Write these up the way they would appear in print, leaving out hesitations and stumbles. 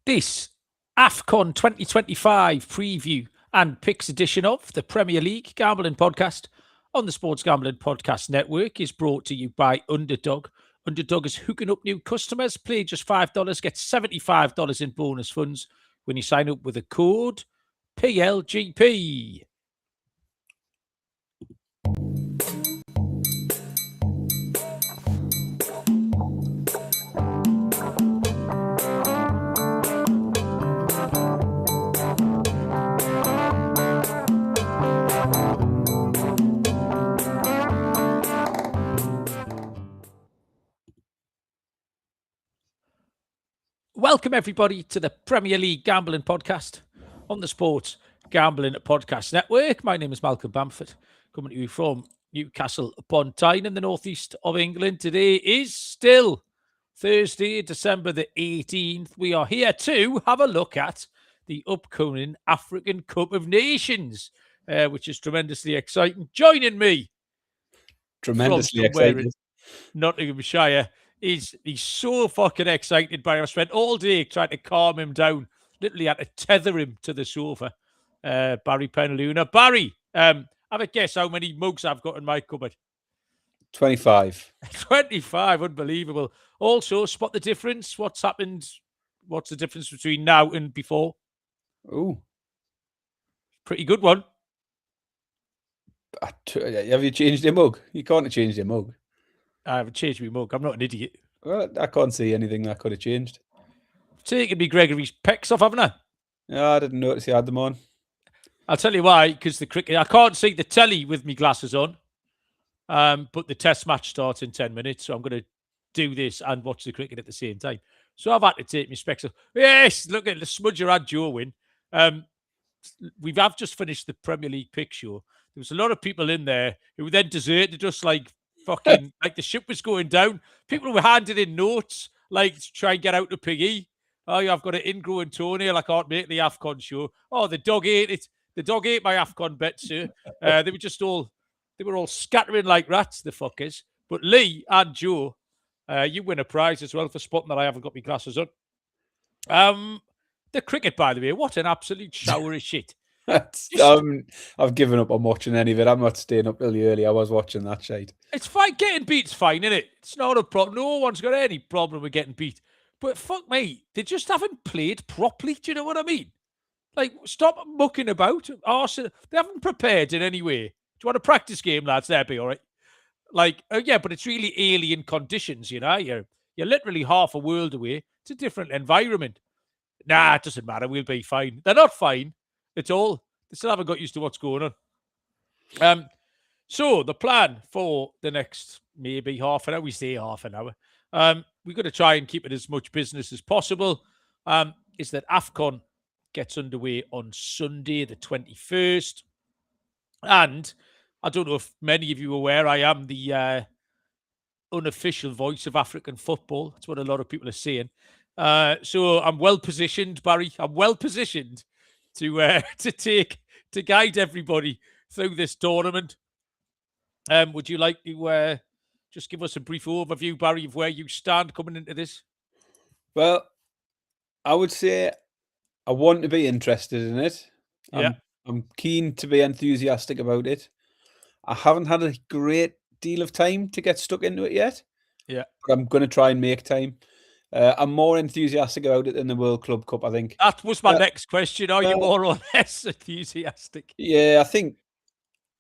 This AFCON 2025 preview and picks edition of the Premier League Gambling Podcast on the Sports Gambling Podcast Network is brought to you by Underdog. Underdog is hooking up new customers. Play just $5, get $75 in bonus funds when you sign up with the code PLGP. Welcome, everybody, to the Premier League Gambling Podcast on the Sports Gambling Podcast Network. My name is Malcolm Bamford, coming to you from Newcastle upon Tyne in the northeast of England. Today is still Thursday, December the 18th. We are here to have a look at the upcoming African Cup of Nations, which is tremendously exciting. Joining me, tremendously excited, Nottinghamshire. He's so fucking excited, Barry. I spent all day trying to calm him down. Literally had to tether him to the sofa. Barry Penaluna. Barry, have a guess how many mugs I've got in my cupboard. 25. 25, unbelievable. Also, spot the difference. What's happened? What's the difference between now and before? Ooh. Pretty good one. Have you changed your mug? You can't have changed your mug. I haven't changed my mug. I'm not an idiot. Well, I can't see anything that could have changed. I've taken me Gregory's pecs off, haven't I? No, I didn't notice you had them on. I'll tell you why, because the cricket, I can't see the telly with my glasses on, but the test match starts in 10 minutes, so I'm going to do this and watch the cricket at the same time. So I've had to take my specs off. Yes, look at the smudger had Joe win. I've just finished the Premier League pick show. There was a lot of people in there who then deserted us like fucking like the ship was going down. People were handing in notes like to try and get out the piggy. Oh, yeah, I've got an ingrowing toenail. I can't make the AFCON show. Oh, the dog ate it. The dog ate my AFCON bet, sir. They were all scattering like rats, the fuckers. But Lee and Joe, you win a prize as well for spotting that I haven't got my glasses on. The cricket, by the way, what an absolute shower of shit. I've given up on watching any of it. I'm not staying up really early. I was watching that shite. It's fine. Getting beat's fine, isn't it? It's not a problem. No one's got any problem with getting beat. But fuck me, they just haven't played properly. Do you know what I mean? Like, stop mucking about. Arsenal, they haven't prepared in any way. Do you want a practice game, lads? That'd be all right. Like, yeah, but it's really alien conditions, you know? You're literally half a world away. It's a different environment. Nah, it doesn't matter. We'll be fine. They're not fine at all. They still haven't got used to what's going on. So the plan for the next maybe half an hour, we say half an hour, we're going to try and keep it as much business as possible, is that AFCON gets underway on Sunday, the 21st. And I don't know if many of you are aware, I am the unofficial voice of African football. That's what a lot of people are saying. So I'm well positioned, Barry. I'm well positioned to guide everybody through this tournament. Would you like to just give us a brief overview, Barry, of where you stand coming into this? Well, I would say I want to be interested in it. I'm keen to be enthusiastic about it. I haven't had a great deal of time to get stuck into it yet. Yeah. But I'm going to try and make time. I'm more enthusiastic about it than the World Club Cup, I think. That was my next question. Are you more or less enthusiastic? Yeah, I think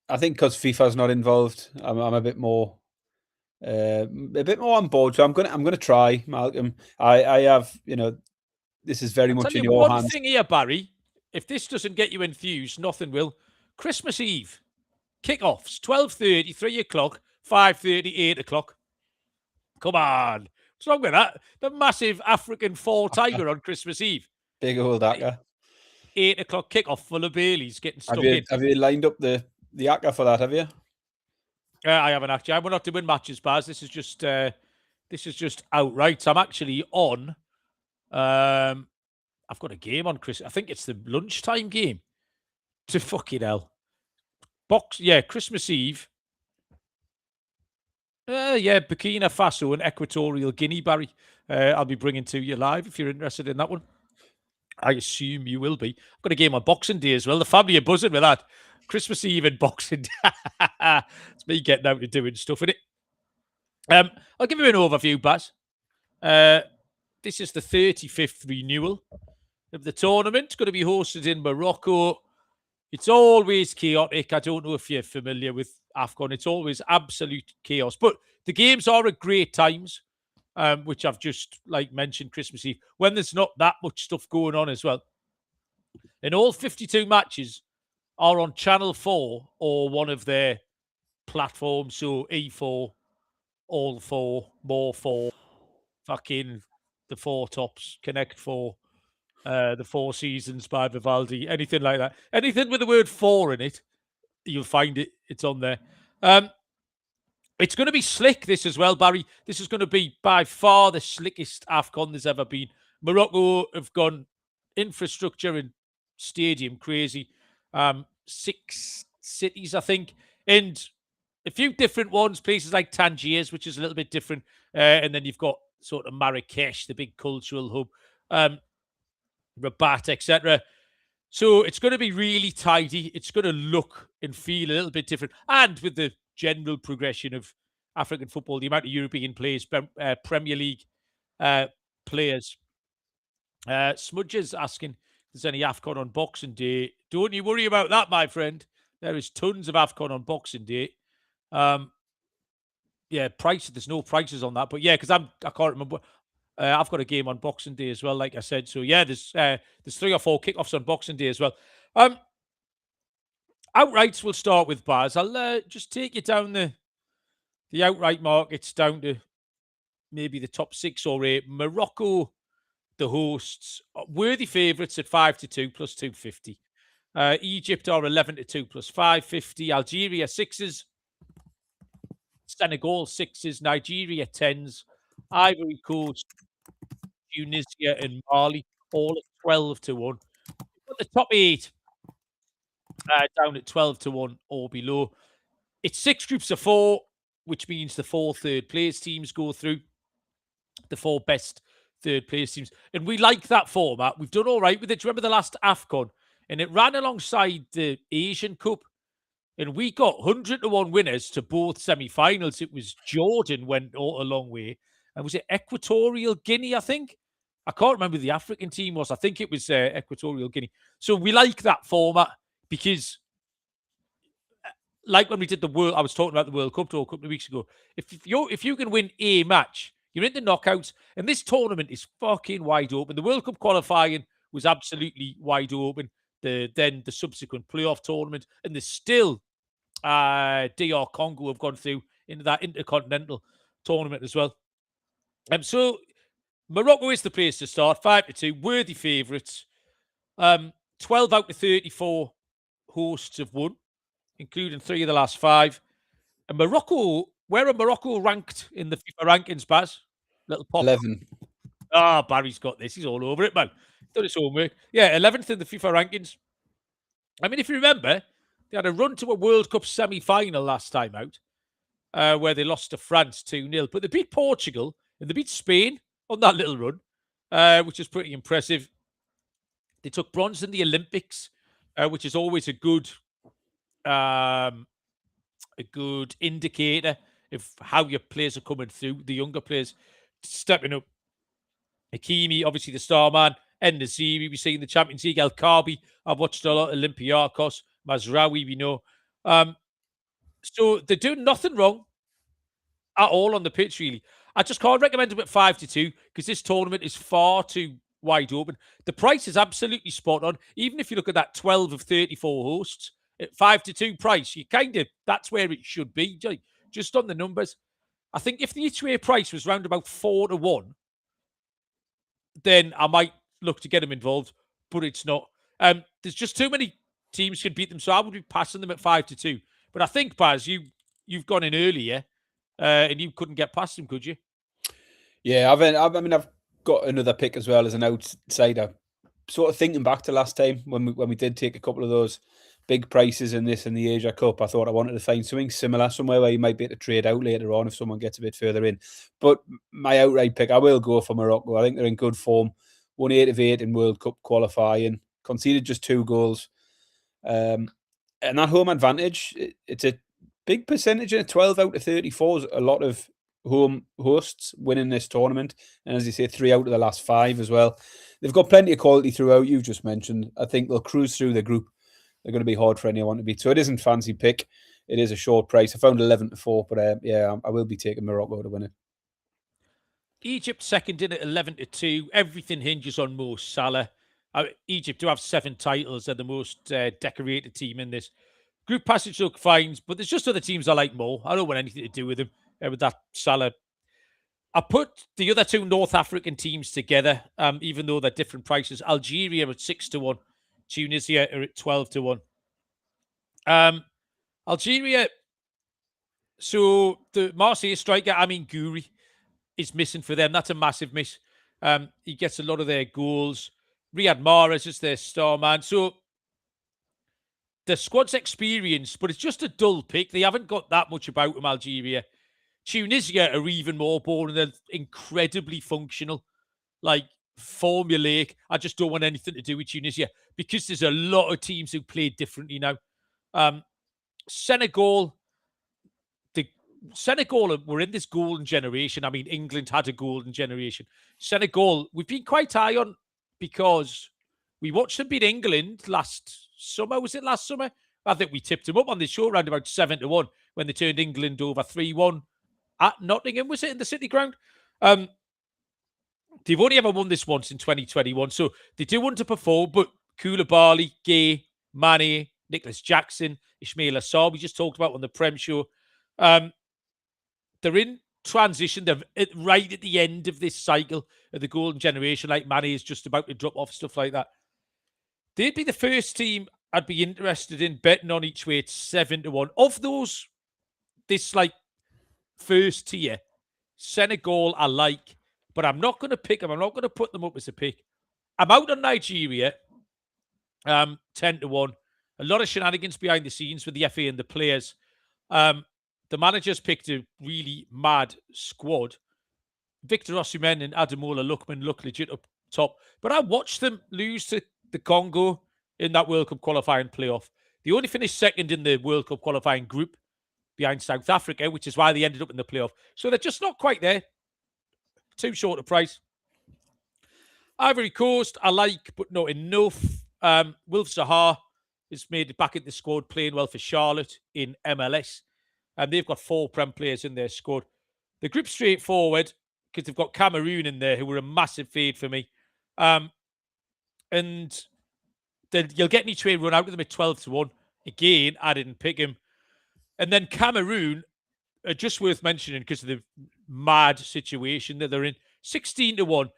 because FIFA's not involved, I'm a bit more on board. So I'm gonna try, Malcolm. I have, this is very much in your hands. One thing here, Barry. If this doesn't get you enthused, nothing will. Christmas Eve, kickoffs, 12:30, 3 o'clock, 5:30, 8 o'clock. Come on. What's wrong with that? The massive African fall tiger on Christmas Eve. Big old acca. 8 o'clock kickoff full of Baileys getting stuck in. Have you lined up the acca for that, have you? I haven't actually. We're not doing matches, Baz. This is just outright. I'm actually on. I've got a game on Chris. I think it's the lunchtime game. To fucking hell. Christmas Eve. Burkina Faso and Equatorial Guinea, Barry. I'll be bringing to you live if you're interested in that one. I assume you will be. I've got a game on Boxing Day as well. The family are buzzing with that. Christmas Eve and Boxing Day. It's me getting out and doing stuff in it. I'll give you an overview, Baz. This is the 35th renewal of the tournament. It's going to be hosted in Morocco. It's always chaotic. I don't know if you're familiar with AFCON. It's always absolute chaos. But the games are at great times, which I've just mentioned Christmas Eve, when there's not that much stuff going on as well. And all 52 matches are on Channel 4 or one of their platforms. So E4, All 4, More 4, fucking the Four Tops, Connect 4, the Four Seasons by Vivaldi, anything like that. Anything with the word four in it, you'll find it. It's on there. It's going to be slick, this as well, Barry. This is going to be by far the slickest AFCON there's ever been. Morocco have gone infrastructure and stadium crazy. 6 cities, I think, and a few different ones, places like Tangiers, which is a little bit different. And then you've got sort of Marrakesh, the big cultural hub, Rabat, etc. So it's going to be really tidy. It's going to look and feel a little bit different. And with the general progression of African football, the amount of European players, Premier League players. Smudges asking if there's any AFCON on Boxing Day. Don't you worry about that, my friend. There is tons of AFCON on Boxing Day. Yeah, prices. There's no prices on that, but yeah, because I can't remember. I've got a game on Boxing Day as well, like I said. So yeah, there's 3 or 4 kickoffs on Boxing Day as well. Outrights, we'll start with, Baz. I'll just take you down the outright markets down to maybe the top 6 or 8. Morocco, the hosts, worthy favourites at 5-2 plus 250. Egypt are 11-2 plus 550. Algeria 6s. Senegal 6s. Nigeria 10s. Ivory Coast, Tunisia, and Mali all at 12-1. But the top 8 down at 12-1 or below. It's 6 groups of 4, which means the 4 third place teams go through. The 4 best third place teams. And we like that format. We've done all right with it. Do you remember the last AFCON? And it ran alongside the Asian Cup. And we got 100-1 winners to both semi-finals. It was Jordan went a long way. And was it Equatorial Guinea, I think? I can't remember who the African team was. I think it was Equatorial Guinea. So we like that format because, like when we did the World, I was talking about the World Cup tour a couple of weeks ago. If you can win a match, you're in the knockouts, and this tournament is fucking wide open. The World Cup qualifying was absolutely wide open. Then the subsequent playoff tournament, and there's still DR Congo have gone through into that intercontinental tournament as well. So Morocco is the place to start. 5-2, worthy favourites. 12 out of 34 hosts have won, including 3 of the last 5. And Morocco, where are Morocco ranked in the FIFA rankings, Baz? Little pop. 11. Barry's got this. He's all over it, man. Done his homework. Yeah, 11th in the FIFA rankings. I mean, if you remember, they had a run to a World Cup semi-final last time out, where they lost to France 2-0. But they beat Portugal and they beat Spain on that little run, which is pretty impressive. They took bronze in the Olympics, which is always a good indicator of how your players are coming through. The younger players stepping up. Hakimi, obviously the star man, En-Nesyri, we see in the Champions League. El Kaabi, I've watched a lot. Olympiacos, Mazraoui, we know. So they're doing nothing wrong at all on the pitch, really. I just can't recommend them at 5-2 because this tournament is far too wide open. The price is absolutely spot on. Even if you look at that 12 of 34 hosts, at 5-2 price, that's where it should be, just on the numbers. I think if the each-way price was round about 4-1, then I might look to get them involved, but it's not. There's just too many teams can beat them, so I would be passing them at 5-2. But I think, Baz, you've gone in earlier, and you couldn't get past them, could you? Yeah, I've got another pick as well as an outsider. Sort of thinking back to last time when we did take a couple of those big prices in this in the Asia Cup, I thought I wanted to find something similar, somewhere where you might be able to trade out later on if someone gets a bit further in. But my outright pick, I will go for Morocco. I think they're in good form. won 8 of 8 in World Cup qualifying, conceded just 2 goals. And that home advantage, it's a big percentage, 12 out of 34 is a lot of home hosts winning this tournament. And as you say, 3 out of the last 5 as well. They've got plenty of quality throughout, you've just mentioned. I think they'll cruise through the group. They're going to be hard for anyone to beat. So it isn't fancy pick. It is a short price. I found 11-4, but yeah, I will be taking Morocco to win it. Egypt second in at 11-2. Everything hinges on Mo Salah. Egypt do have 7 titles. They're the most decorated team in this. Group passage look fine, but there's just other teams I like more. I don't want anything to do with them, with that Salah. I put the other 2 North African teams together, even though they're different prices. Algeria at 6-1. Tunisia are at 12-1. Algeria, so the Marseille striker, Amin Gouiri, is missing for them. That's a massive miss. He gets a lot of their goals. Riyad Mahrez is their star man. So the squad's experienced, but it's just a dull pick. They haven't got that much about them, Algeria. Tunisia are even more boring. They're incredibly functional, like formulaic. I just don't want anything to do with Tunisia because there's a lot of teams who play differently now. Senegal were in this golden generation. I mean, England had a golden generation. Senegal, we've been quite high on because we watched them beat England last summer. Was it last summer? I think we tipped them up on this show around about 7-1 when they turned England over 3-1 at Nottingham. Was it in the City Ground? They've only ever won this once in 2021, so they do underperform, but Koulibaly, Gay, Mane, Nicholas Jackson, Ismail Assar, we just talked about on the Prem show. They're in transition. They're right at the end of this cycle of the golden generation, like Mane is just about to drop off, stuff like that. They'd be the first team I'd be interested in betting on each way at 7-1. Of those, this like first tier, Senegal I like, but I'm not going to pick them. I'm not going to put them up as a pick. I'm out on Nigeria, 10-1. A lot of shenanigans behind the scenes with the FA and the players. The managers picked a really mad squad. Victor Osimhen and Ademola Lookman look legit up top. But I watched them lose to the Congo in that World Cup qualifying playoff. They only finished second in the World Cup qualifying group behind South Africa, which is why they ended up in the playoff. So they're just not quite there. Too short a price. Ivory Coast, I like, but not enough. Wilf Zaha has made it back in the squad, playing well for Charlotte in MLS. And they've got 4 Prem players in their squad. The group's straightforward because they've got Cameroon in there, who were a massive fade for me. And you'll get each way run out of them at 12-1. Again, I didn't pick him. And then Cameroon are just worth mentioning because of the mad situation that they're in. 16-1.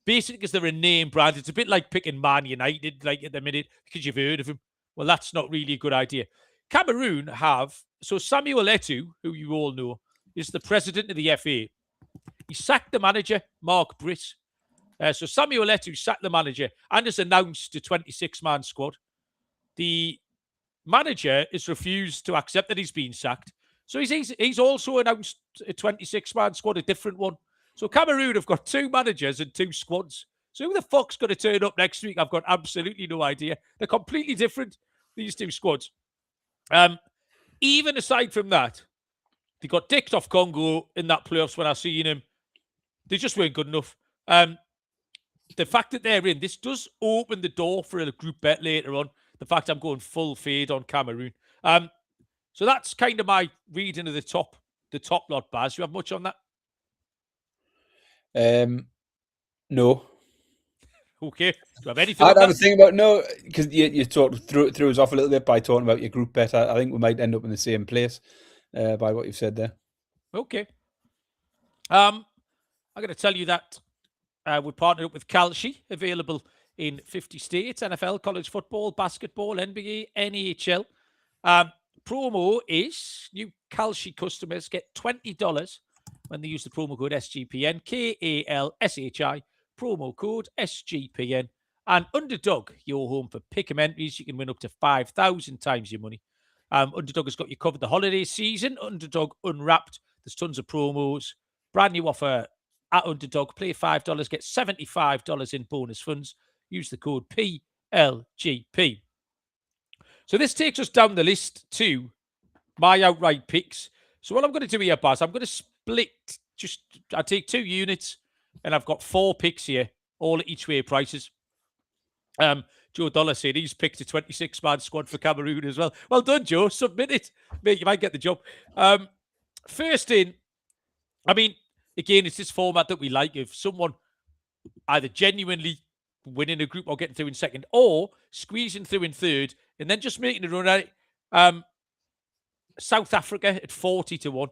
Basically because they're a name brand. It's a bit like picking Man United, like at the minute, because you've heard of them. Well, that's not really a good idea. Cameroon have... So Samuel Eto'o, who you all know, is the president of the FA. He sacked the manager, Mark Britt. So Samuel Eto'o sacked the manager and has announced a 26-man squad. The manager has refused to accept that he's been sacked. So he's also announced a 26-man squad, a different one. So Cameroon have got 2 managers and 2 squads. So who the fuck's going to turn up next week? I've got absolutely no idea. They're completely different, these 2 squads. Even aside from that, they got dicked off Congo in that playoffs when I seen him. They just weren't good enough. The fact that they're in, this does open the door for a group bet later on. The fact I'm going full fade on Cameroon. So that's kind of my reading of the top lot, Baz. You have much on that? No. Okay. Do you have anything? I was thinking about no, because you talked threw us off a little bit by talking about your group bet. I think we might end up in the same place by what you've said there. Okay. I'm going to tell you that we're partnered up with Kalshi, available in 50 states: NFL, college football, basketball, NBA, NHL. Promo is new Kalshi customers get $20 when they use the promo code SGPN, KALSHI. Promo code SGPN. And Underdog, your home for pick'em entries. You can win up to 5,000 times your money. Underdog has got you covered the holiday season. Underdog Unwrapped. There's tons of promos. Brand new offer at Underdog. Play $5, get $75 in bonus funds. Use the code PLGP. So this takes us down the list to my outright picks. So what I'm going to do here, Baz, I'm going to split. I take 2 units, and I've got 4 picks here, all at each way prices. Joe Dollar said he's picked a 26-man squad for Cameroon as well. Well done, Joe. Submit it. Mate, you might get the job. First in, I mean, again, it's this format that we like. If someone either genuinely winning a group or getting through in second, or squeezing through in third, and then just making a run at it. South Africa at 40-1.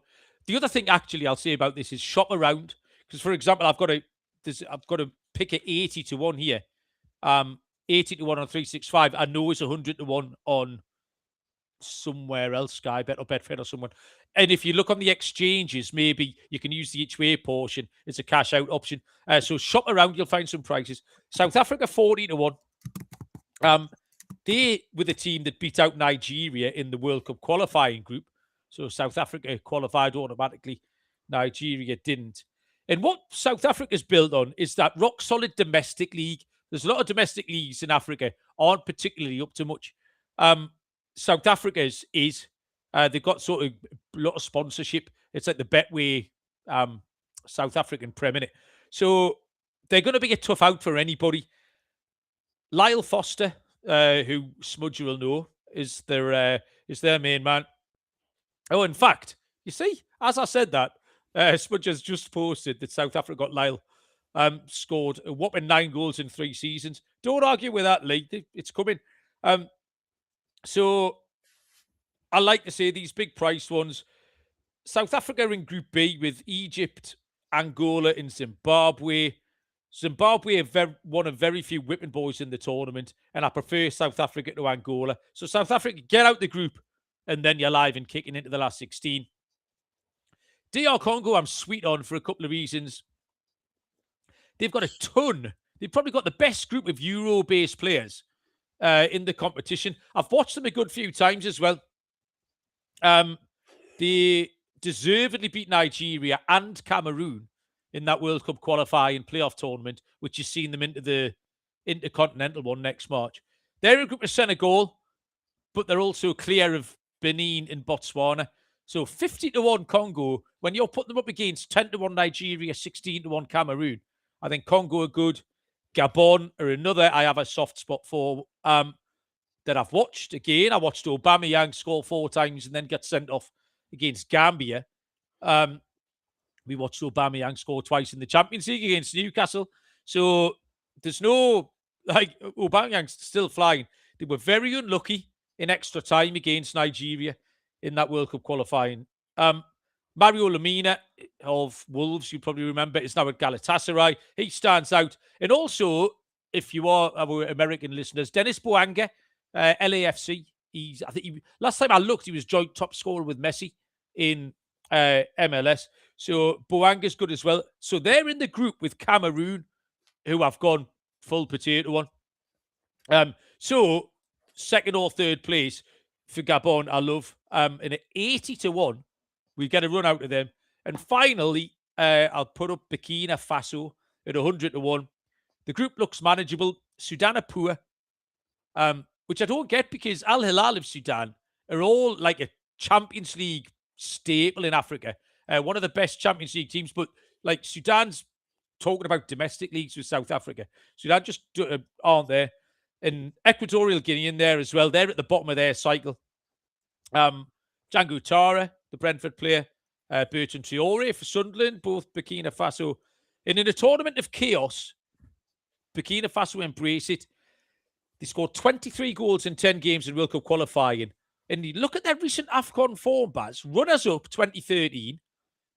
The other thing, actually, I'll say about this is shop around. Because, for example, I've got to pick at 80-1 here. 80-1 on 365. I know it's 100-1 on somewhere else, Sky Bet or Betfair or someone. And if you look on the exchanges, maybe you can use the each way portion as a cash out option. So shop around, you'll find some prices. South Africa 40-1. They were the team that beat out Nigeria in the World Cup qualifying group. So South Africa qualified automatically. Nigeria didn't. And what South Africa's built on is that rock-solid domestic league. There's a lot of domestic leagues in Africa aren't particularly up to much. South Africa's is. They've got sort of a lot of sponsorship. It's like the Betway South African Prem, innit? So they're going to be a tough out for anybody. Lyle Foster, who Smudger will know, is their main man. Oh, in fact, you see, as I said that, Smudger's just posted that South Africa got Lyle scored a whopping 9 goals in 3 seasons. Don't argue with that, Lee. It's coming. So I like to say these big priced ones. South Africa in Group B with Egypt, Angola, and Zimbabwe. Zimbabwe are one of very few whipping boys in the tournament, and I prefer South Africa to Angola. So South Africa, get out the group, and then you're live and kicking into the last 16. DR Congo, I'm sweet on for a couple of reasons. They've got a ton. They've probably got the best group of Euro-based players in the competition. I've watched them a good few times as well. They deservedly beat Nigeria and Cameroon in that World Cup qualifying playoff tournament, which has seen them into the Intercontinental one next March. They're a group of Senegal, but they're also clear of Benin and Botswana. So 50-1 Congo, when you're putting them up against 10-1 Nigeria, 16-1 Cameroon, I think Congo are good. Gabon are another I have a soft spot for that I've watched. Again, I watched Aubameyang score 4 times and then get sent off against Gambia. We watched Aubameyang score twice in the Champions League against Newcastle. So there's no, Aubameyang's still flying. They were very unlucky in extra time against Nigeria in that World Cup qualifying. Mario Lemina of Wolves, you probably remember, is now at Galatasaray. He stands out. And also, if you are our American listeners, Dennis Bouanga, LAFC. Last time I looked, he was joint top scorer with Messi in MLS. So Bouanga's good as well. So they're in the group with Cameroon, who I've gone full potato on. So second or third place for Gabon, I love. And at 80-1, we get a run out of them. And finally, I'll put up Burkina Faso at 100-1. The group looks manageable. Sudan are poor, which I don't get because Al Hilal of Sudan are all like a Champions League staple in Africa. One of the best Champions League teams, but like Sudan's talking about domestic leagues with South Africa. Sudan just aren't there. And Equatorial Guinea in there as well. They're at the bottom of their cycle. Django Tara, the Brentford player, Bertrand Traore for Sunderland, both Burkina Faso. And in a tournament of chaos, Burkina Faso embrace it. They scored 23 goals in 10 games in World Cup qualifying. And you look at their recent AFCON form, Baz. Runners-up 2013,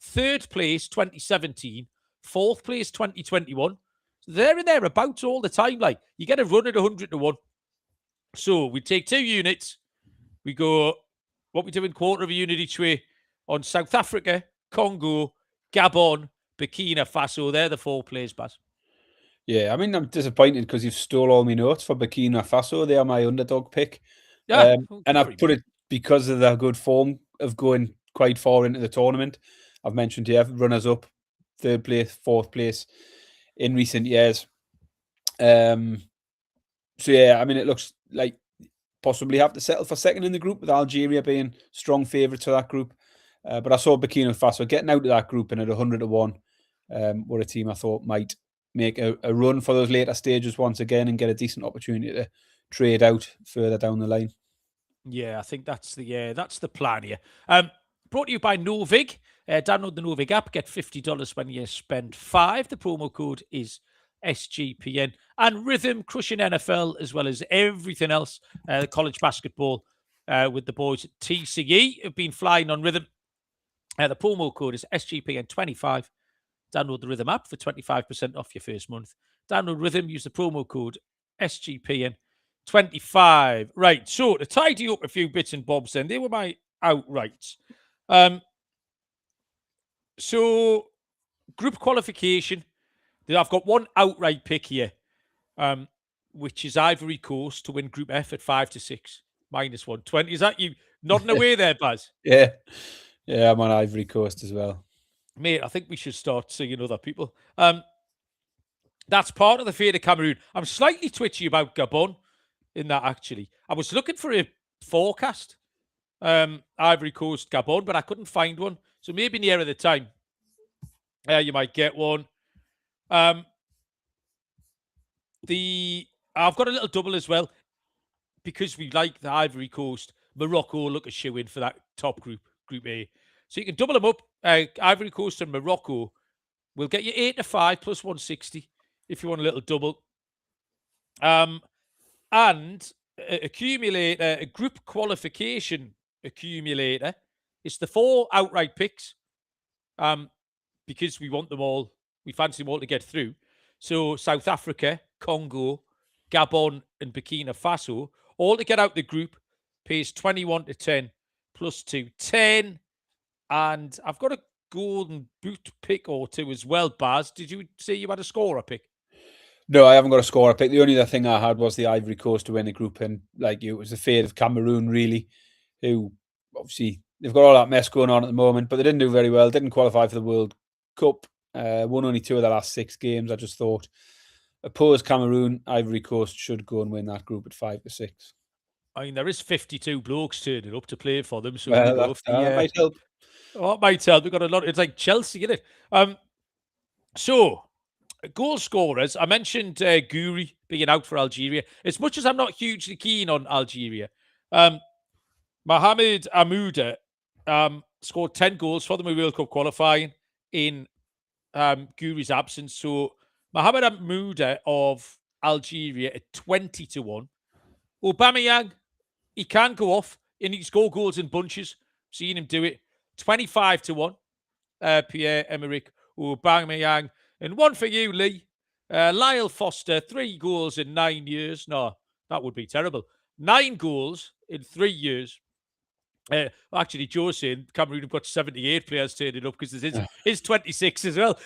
third place 2017, fourth place 2021. So they're in there about all the time. Like, you get a run at 100-1. So we take 2 units. We go, what we do in quarter of a unit each way on South Africa, Congo, Gabon, Burkina Faso. They're the 4 plays, Baz. Yeah, I mean, I'm disappointed because you've stole all my notes for Burkina Faso. They are my underdog pick. Yeah, and I've put it because of their good form of going quite far into the tournament. I've mentioned here, runners-up, third place, fourth place in recent years. So yeah, I mean, it looks like possibly have to settle for second in the group, with Algeria being strong favourites for that group. But I saw Burkina Faso getting out of that group, and at 100-1, were a team I thought might make a run for those later stages once again and get a decent opportunity to trade out further down the line. Yeah, I think that's the plan here. Brought to you by Novig. Download the Novig app, get $50 when you spend $5. The promo code is SGPN. And Rhythm, crushing NFL as well as everything else. College basketball with the boys at TCE have been flying on Rhythm. The promo code is SGPN25. Download the Rhythm app for 25% off your first month. Download Rhythm, use the promo code SGPN25. Right, so to tidy up a few bits and bobs then, they were my outrights. So, group qualification, I've got one outright pick here, which is Ivory Coast to win Group F at 5-6, -120. Is that you nodding away there, Baz? Yeah, I'm on Ivory Coast as well. Mate, I think we should start seeing other people. That's part of the fate of Cameroon. I'm slightly twitchy about Gabon in that, actually. I was looking for a forecast, Ivory Coast, Gabon, but I couldn't find one. So maybe nearer the time, you might get one. I've got a little double as well, because we like the Ivory Coast. Morocco look a shoe in for that top group, Group A. So you can double them up. Ivory Coast and Morocco will get you 8-5 plus 160 if you want a little double. And accumulator, a group qualification accumulator, it's the 4 outright picks, because we want them all. We fancy them all to get through. So South Africa, Congo, Gabon, and Burkina Faso, all to get out the group, pays 21-10 plus 210. And I've got a golden boot pick or two as well, Baz. Did you say you had a scorer pick? No, I haven't got a scorer pick. The only other thing I had was the Ivory Coast to win the group, and like you, it was the fate of Cameroon, really, who obviously they've got all that mess going on at the moment, but they didn't do very well. Didn't qualify for the World Cup. Won only 2 of the last 6 games. I just thought, opposed Cameroon, Ivory Coast should go and win that group at 5-6. I mean, there is 52 blokes turning up to play for them, so well, that might help. Oh, it might help. We've got a lot. It's like Chelsea, isn't it? So, goal scorers. I mentioned Guri being out for Algeria. As much as I'm not hugely keen on Algeria, Mohamed Amouda scored 10 goals for them in World Cup qualifying in Guri's absence. So, Mohamed Amouda of Algeria at 20-1. Aubameyang, he can go off and he score goals in bunches. Seen him do it. 25-1. Pierre-Emerick Aubameyang. And one for you, Lee. Lyle Foster, 3 goals in 9 years. No, that would be terrible. 9 goals in 3 years. Actually, Joe's saying Cameroon have got 78 players turning up because there's his 26 as well.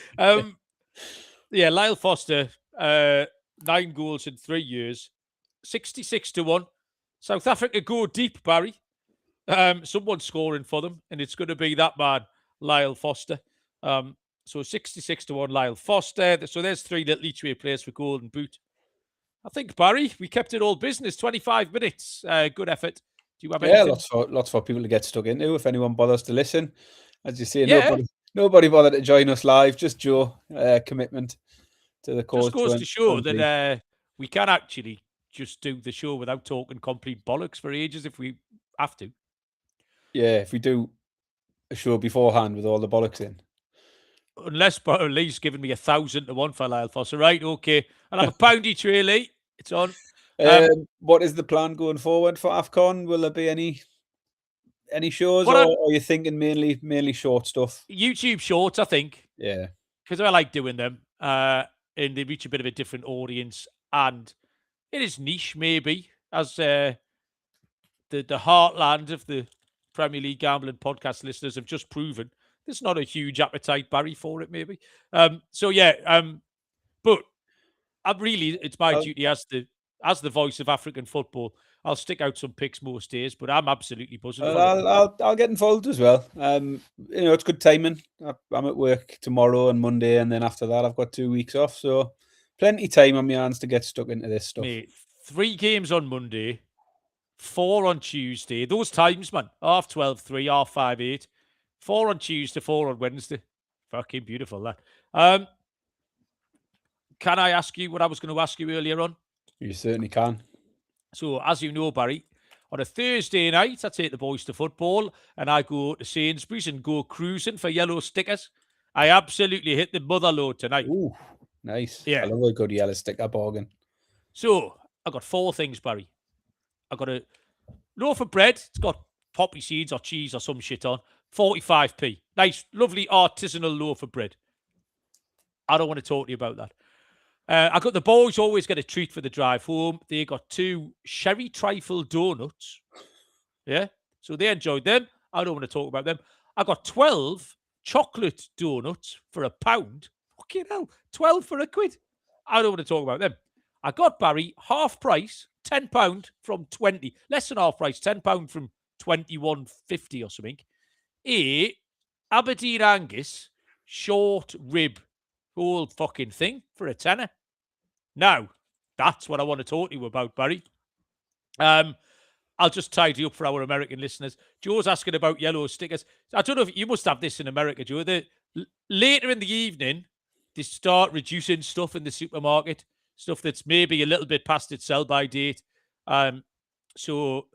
Yeah, Lyle Foster, 9 goals in 3 years. 66-1. South Africa go deep, Barry. Someone's scoring for them, and it's going to be that man, Lyle Foster. So 66-1, Lyle Foster. So there's 3 little each way players for golden boot. I think, Barry, we kept it all business. 25 minutes. Good effort. Do you have anything? Lots for people to get stuck into if anyone bothers to listen. As you say, nobody bothered to join us live. Just Joe, commitment to the cause. Just goes to show that we can actually just do the show without talking complete bollocks for ages if we have to. Yeah, if we do a show beforehand with all the bollocks in. Unless Lee's giving me 1,000-1 for Lyle Foster. Right, okay. I'll have a pound each way, Lee. It's on. What is the plan going forward for AFCON? Will there be any shows, or are you thinking mainly short stuff? YouTube shorts, I think. Yeah. Because I like doing them. And they reach a bit of a different audience. And it is niche, maybe, as the heartland of the Premier League gambling podcast listeners have just proven. There's not a huge appetite, Barry, for it, maybe. But it's my duty as the voice of African football. I'll stick out some picks most days, but I'm absolutely buzzing for it. I'll get involved as well. It's good timing. I'm at work tomorrow and Monday, and then after that, I've got 2 weeks off, so plenty time on my hands to get stuck into this stuff. Mate, 3 games on Monday, 4 on Tuesday. Those times, man, 12:30, 3, 5:30, 8. 4 on Tuesday, 4 on Wednesday. Fucking beautiful, that. Can I ask you what I was going to ask you earlier on? You certainly can. So, as you know, Barry, on a Thursday night, I take the boys to football and I go to Sainsbury's and go cruising for yellow stickers. I absolutely hit the mother load tonight. Ooh, nice. Yeah. I love a good yellow sticker bargain. So, I got 4 things, Barry. I got a loaf of bread. It's got poppy seeds or cheese or some shit on. 45p. Nice, lovely artisanal loaf of bread. I don't want to talk to you about that. I got the boys always get a treat for the drive home. They got 2 sherry trifle donuts. Yeah. So they enjoyed them. I don't want to talk about them. I got 12 chocolate donuts for £1. Fucking hell. 12 for £1. I don't want to talk about them. I got, Barry, half price, £10 from 20. Less than half price, £10 from 21.50 or something. A Aberdeen Angus short rib whole fucking thing for a tenner. Now, that's what I want to talk to you about, Barry. I'll just tidy up for our American listeners. Joe's asking about yellow stickers. I don't know if you must have this in America, Joe. Later in the evening, they start reducing stuff in the supermarket, stuff that's maybe a little bit past its sell-by date. So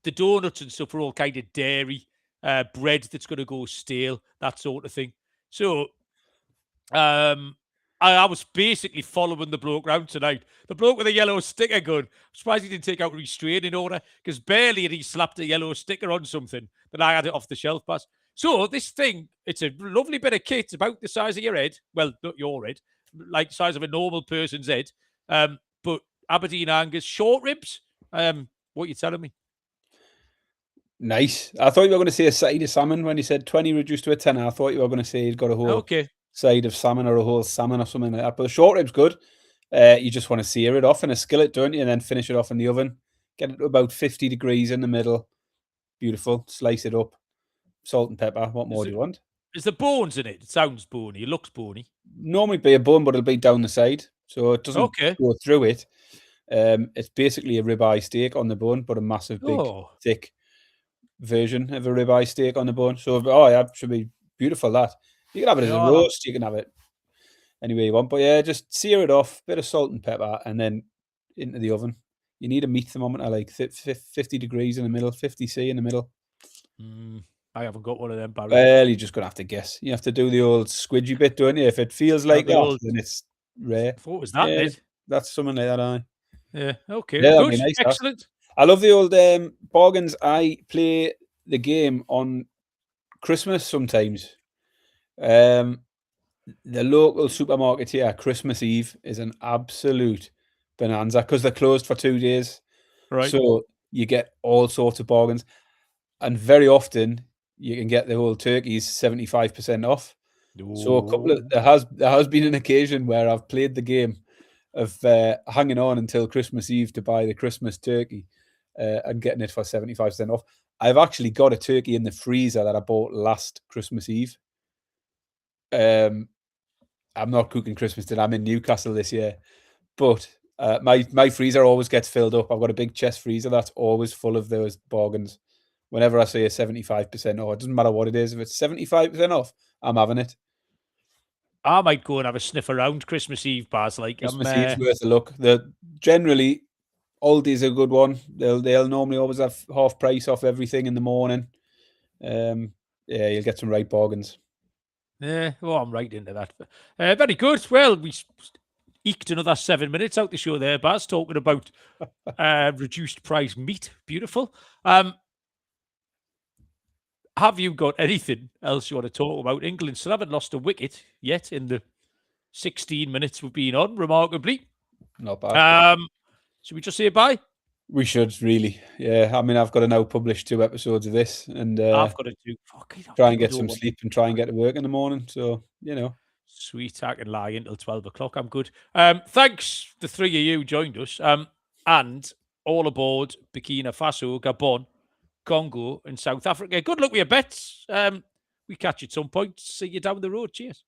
the donuts and stuff are all kind of dairy, bread that's going to go stale, that sort of thing. So I was basically following the bloke round tonight. The bloke with a yellow sticker gun. I'm surprised he didn't take out restraining order, because barely had he slapped a yellow sticker on something that I had it off the shelf past. So this thing, it's a lovely bit of kit, about the size of your head. Well, not your head, like the size of a normal person's head. But Aberdeen Angus short ribs. What are you telling me? Nice. I thought you were going to say a side of salmon when you said 20 reduced to a 10. I thought you were going to say you'd got a whole side of salmon or a whole salmon or something like that. But the short rib's good. You just want to sear it off in a skillet, don't you? And then finish it off in the oven. Get it to about 50 degrees in the middle. Beautiful. Slice it up. Salt and pepper. What more do you want? Is there bones in it? It sounds bony. It looks bony. Normally be a bone, but it'll be down the side. So it doesn't go through it. It's basically a ribeye steak on the bone, but a massive, big, thick version of a ribeye steak on the bone. So, yeah, it should be beautiful, that. You can have it as a roast. You can have it any way you want. But yeah, just sear it off, bit of salt and pepper, and then into the oven. You need a meat thermometer, like 50 degrees in the middle, 50C in the middle. I haven't got one of them, Barry. Well, you're just going to have to guess. You have to do the old squidgy bit, don't you? If it feels like that, then it's rare. What was that, mate? That's something like that, aye. Yeah, okay. Yeah, good. nice, excellent. I love the old bargains. I play the game on Christmas sometimes. The local supermarket here, Christmas Eve, is an absolute bonanza because they're closed for 2 days. Right. So you get all sorts of bargains. And very often you can get the whole turkeys 75% off. Ooh. So there has been an occasion where I've played the game of hanging on until Christmas Eve to buy the Christmas turkey and getting it for 75% off. I've actually got a turkey in the freezer that I bought last Christmas Eve. I'm not cooking Christmas dinner. I'm in Newcastle this year, but my freezer always gets filled up. I've got a big chest freezer that's always full of those bargains. Whenever I say a 75% off, it doesn't matter what it is. If it's 75% off, I'm having it. I might go and have a sniff around Christmas Eve, Baz. Like Christmas Eve's worth a look. Generally, Aldi's a good one. They'll normally always have half price off everything in the morning. Yeah, you'll get some right bargains. Yeah, well, I'm right into that. Very good. Well, we eked another 7 minutes out the show there, Baz, talking about reduced price meat. Beautiful. Have you got anything else you want to talk about? England still haven't lost a wicket yet in the 16 minutes we've been on, remarkably. Not bad. Should we just say bye? We should, really. Yeah, I mean, I've got to now publish 2 episodes of this, and I've got to try and get some sleep and try and get to work in the morning. So, Sweet, I can lie until 12 o'clock. I'm good. Thanks, the 3 of you joined us. And all aboard Burkina Faso, Gabon, Congo, and South Africa. Good luck with your bets. We catch you at some point. See you down the road. Cheers.